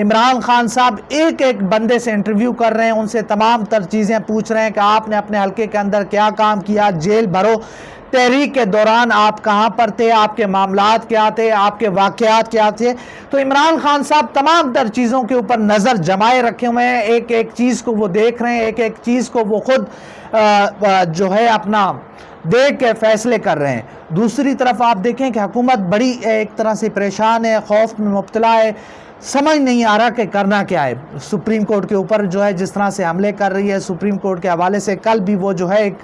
عمران خان صاحب ایک ایک بندے سے انٹرویو کر رہے ہیں، ان سے تمام تر چیزیں پوچھ رہے ہیں کہ آپ نے اپنے حلقے کے اندر کیا کام کیا، جیل بھرو تحریک کے دوران آپ کہاں پر تھے، آپ کے معاملات کیا تھے، آپ کے واقعات کیا تھے۔ تو عمران خان صاحب تمام تر چیزوں کے اوپر نظر جمائے رکھے ہوئے ہیں، ایک ایک چیز کو وہ دیکھ رہے ہیں، ایک ایک چیز کو وہ خود جو ہے اپنا دیکھ کے فیصلے کر رہے ہیں۔ دوسری طرف آپ دیکھیں کہ حکومت بڑی ایک طرح سے پریشان ہے، خوف میں مبتلا ہے، سمجھ نہیں آ رہا کہ کرنا کیا ہے۔ سپریم کورٹ کے اوپر جو ہے جس طرح سے حملے کر رہی ہے، سپریم کورٹ کے حوالے سے کل بھی وہ جو ہے ایک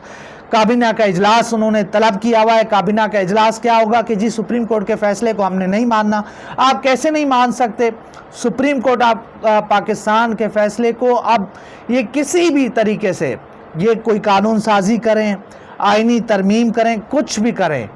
کابینہ کا اجلاس انہوں نے طلب کیا ہوا ہے۔ کابینہ کا اجلاس کیا ہوگا کہ جی سپریم کورٹ کے فیصلے کو ہم نے نہیں ماننا۔ آپ کیسے نہیں مان سکتے؟ سپریم کورٹ آپ پاکستان کے فیصلے کو اب یہ کسی بھی طریقے سے یہ کوئی قانون سازی کریں، آئینی ترمیم کریں، کچھ بھی کریں،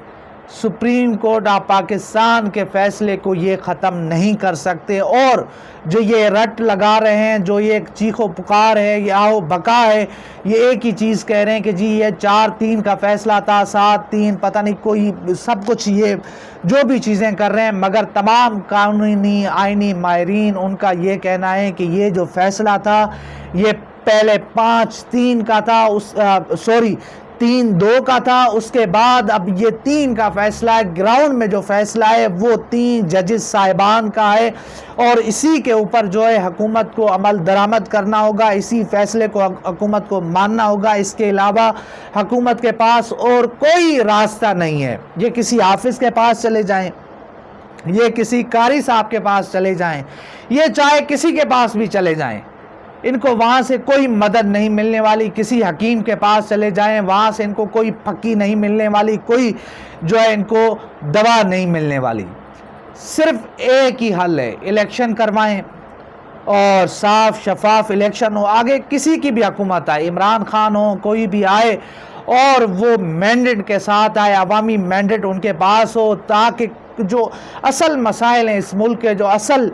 سپریم کورٹ آپ پاکستان کے فیصلے کو یہ ختم نہیں کر سکتے۔ اور جو یہ رٹ لگا رہے ہیں، جو یہ چیخ و پکار ہے، یہ آہو بکا ہے، یہ ایک ہی چیز کہہ رہے ہیں کہ جی یہ 4-3 کا فیصلہ تھا، 7-3 پتہ نہیں کوئی سب کچھ یہ جو بھی چیزیں کر رہے ہیں، مگر تمام قانونی آئینی ماہرین ان کا یہ کہنا ہے کہ یہ جو فیصلہ تھا یہ پہلے 5-3 کا تھا، 3-2 کا تھا، اس کے بعد اب یہ 3 کا فیصلہ ہے۔ گراؤنڈ میں جو فیصلہ ہے وہ 3 ججز صاحبان کا ہے، اور اسی کے اوپر جو ہے حکومت کو عمل درآمد کرنا ہوگا، اسی فیصلے کو حکومت کو ماننا ہوگا۔ اس کے علاوہ حکومت کے پاس اور کوئی راستہ نہیں ہے۔ یہ کسی حافظ کے پاس چلے جائیں، یہ کسی قاری صاحب کے پاس چلے جائیں، یہ چاہے کسی کے پاس بھی چلے جائیں، ان کو وہاں سے کوئی مدد نہیں ملنے والی۔ کسی حکیم کے پاس چلے جائیں، وہاں سے ان کو کوئی پھکی نہیں ملنے والی، کوئی جو ہے ان کو دوا نہیں ملنے والی۔ صرف ایک ہی حل ہے، الیکشن کروائیں اور صاف شفاف الیکشن ہو۔ آگے کسی کی بھی حکومت آئے، عمران خان ہو، کوئی بھی آئے، اور وہ مینڈیٹ کے ساتھ آئے، عوامی مینڈیٹ ان کے پاس ہو، تاکہ جو اصل مسائل ہیں اس ملک کے، جو اصل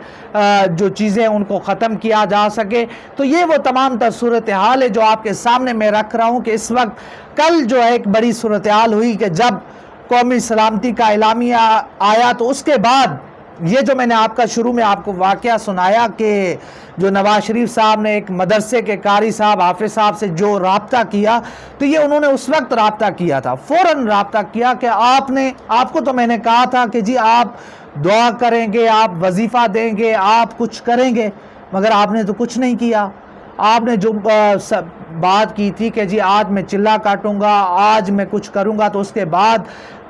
جو چیزیں ان کو ختم کیا جا سکے۔ تو یہ وہ تمام تر صورتحال ہے جو آپ کے سامنے میں رکھ رہا ہوں کہ اس وقت کل جو ہے ایک بڑی صورتحال ہوئی کہ جب قومی سلامتی کا اعلامیہ آیا، تو اس کے بعد یہ جو میں نے آپ کا شروع میں آپ کو واقعہ سنایا کہ جو نواز شریف صاحب نے ایک مدرسے کے قاری صاحب حافظ صاحب سے جو رابطہ کیا، تو یہ انہوں نے اس وقت رابطہ کیا تھا، فوراً رابطہ کیا کہ آپ کو تو میں نے کہا تھا کہ جی آپ دعا کریں گے، آپ وظیفہ دیں گے، آپ کچھ کریں گے، مگر آپ نے تو کچھ نہیں کیا۔ آپ نے جو بات کی تھی کہ جی آج میں چلہ کاٹوں گا، آج میں کچھ کروں گا، تو اس کے بعد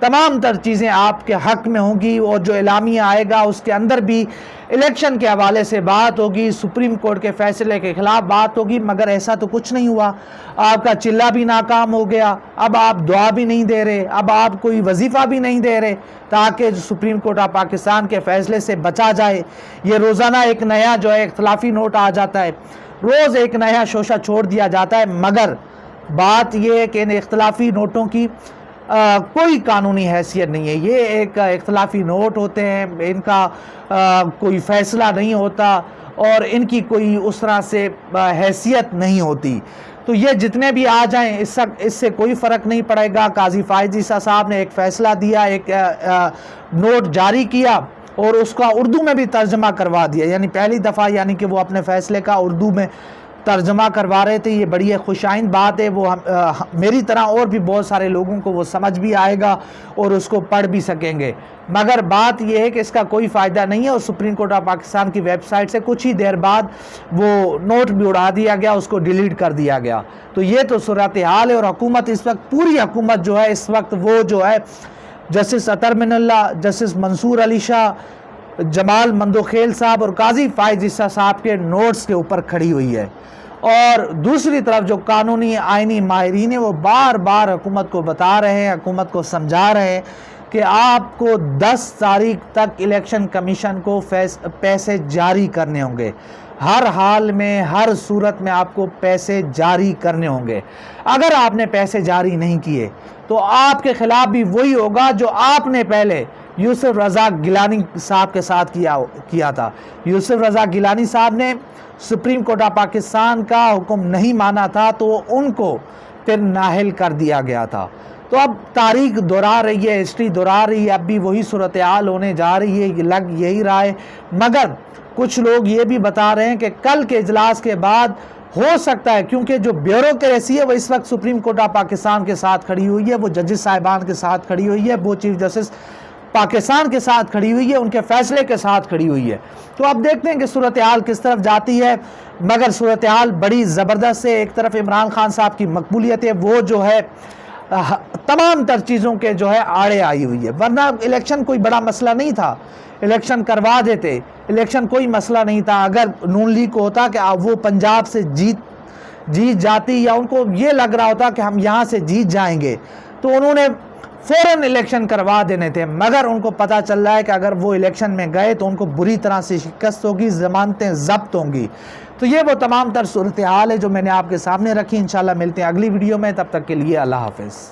تمام تر چیزیں آپ کے حق میں ہوں گی، اور جو اعلامیہ آئے گا اس کے اندر بھی الیکشن کے حوالے سے بات ہوگی، سپریم کورٹ کے فیصلے کے خلاف بات ہوگی، مگر ایسا تو کچھ نہیں ہوا۔ آپ کا چلہ بھی ناکام ہو گیا، اب آپ دعا بھی نہیں دے رہے، اب آپ کوئی وظیفہ بھی نہیں دے رہے تاکہ سپریم کورٹ آف پاکستان کے فیصلے سے بچا جائے۔ یہ روزانہ ایک نیا جو ہے اختلافی نوٹ آ جاتا ہے، روز ایک نیا شوشہ چھوڑ دیا جاتا ہے، مگر بات یہ ہے کہ ان اختلافی نوٹوں کی کوئی قانونی حیثیت نہیں ہے۔ یہ ایک اختلافی نوٹ ہوتے ہیں، ان کا کوئی فیصلہ نہیں ہوتا، اور ان کی کوئی اس طرح سے حیثیت نہیں ہوتی۔ تو یہ جتنے بھی آ جائیں اس سے کوئی فرق نہیں پڑے گا۔ قاضی فائز عیسیٰ صاحب نے ایک فیصلہ دیا، ایک نوٹ جاری کیا، اور اس کا اردو میں بھی ترجمہ کروا دیا، یعنی پہلی دفعہ یعنی کہ وہ اپنے فیصلے کا اردو میں ترجمہ کروا رہے تھے۔ یہ بڑی خوش آئند بات ہے، وہ میری طرح اور بھی بہت سارے لوگوں کو وہ سمجھ بھی آئے گا اور اس کو پڑھ بھی سکیں گے، مگر بات یہ ہے کہ اس کا کوئی فائدہ نہیں ہے، اور سپریم کورٹ آف پاکستان کی ویب سائٹ سے کچھ ہی دیر بعد وہ نوٹ بھی اڑا دیا گیا، اس کو ڈیلیٹ کر دیا گیا۔ تو یہ تو صورتحال ہے، اور حکومت اس وقت، پوری حکومت جو ہے اس وقت وہ جو ہے جسٹس اطہر من اللہ، جسٹس منصور علی شاہ، جمال مندوخیل صاحب اور قاضی فائز عیسیٰ صاحب کے نوٹس کے اوپر کھڑی ہوئی ہے۔ اور دوسری طرف جو قانونی آئینی ماہرین ہیں وہ بار بار حکومت کو بتا رہے ہیں، حکومت کو سمجھا رہے ہیں کہ آپ کو 10 تاریخ تک الیکشن کمیشن کو پیسے جاری کرنے ہوں گے، ہر حال میں، ہر صورت میں آپ کو پیسے جاری کرنے ہوں گے۔ اگر آپ نے پیسے جاری نہیں کیے تو آپ کے خلاف بھی وہی ہوگا جو آپ نے پہلے یوسف رضا گیلانی صاحب کے ساتھ کیا تھا۔ یوسف رضا گیلانی صاحب نے سپریم کورٹ آف پاکستان کا حکم نہیں مانا تھا، تو ان کو پھر نااہل کر دیا گیا تھا۔ تو اب تاریخ دہرا رہی ہے، ہسٹری دہرا رہی ہے، اب بھی وہی صورتحال ہونے جا رہی ہے، لگ یہی رہا ہے، مگر کچھ لوگ یہ بھی بتا رہے ہیں کہ کل کے اجلاس کے بعد ہو سکتا ہے، کیونکہ جو بیوروکریسی ہے وہ اس وقت سپریم کورٹ آف پاکستان کے ساتھ کھڑی ہوئی ہے، وہ ججز صاحبان کے ساتھ کھڑی ہوئی ہے، وہ چیف جسٹس پاکستان کے ساتھ کھڑی ہوئی ہے، ان کے فیصلے کے ساتھ کھڑی ہوئی ہے۔ تو اب دیکھتے ہیں کہ صورتحال کس طرف جاتی ہے، مگر صورتحال بڑی زبردست ہے۔ ایک طرف عمران خان صاحب کی مقبولیت ہے، وہ جو ہے تمام تر چیزوں کے جو ہے آڑے آئی ہوئی ہے، ورنہ الیکشن کوئی بڑا مسئلہ نہیں تھا، الیکشن کروا دیتے، الیکشن کوئی مسئلہ نہیں تھا۔ اگر نون لیگ کو ہوتا کہ وہ پنجاب سے جیت جاتی، یا ان کو یہ لگ رہا ہوتا کہ ہم یہاں سے جیت جائیں گے، تو انہوں نے فوراً الیکشن کروا دینے تھے، مگر ان کو پتہ چل رہا ہے کہ اگر وہ الیکشن میں گئے تو ان کو بری طرح سے شکست ہوگی، ضمانتیں ضبط ہوں گی۔ تو یہ وہ تمام تر صورتحال ہے جو میں نے آپ کے سامنے رکھی۔ انشاءاللہ ملتے ہیں اگلی ویڈیو میں، تب تک کے لیے اللہ حافظ۔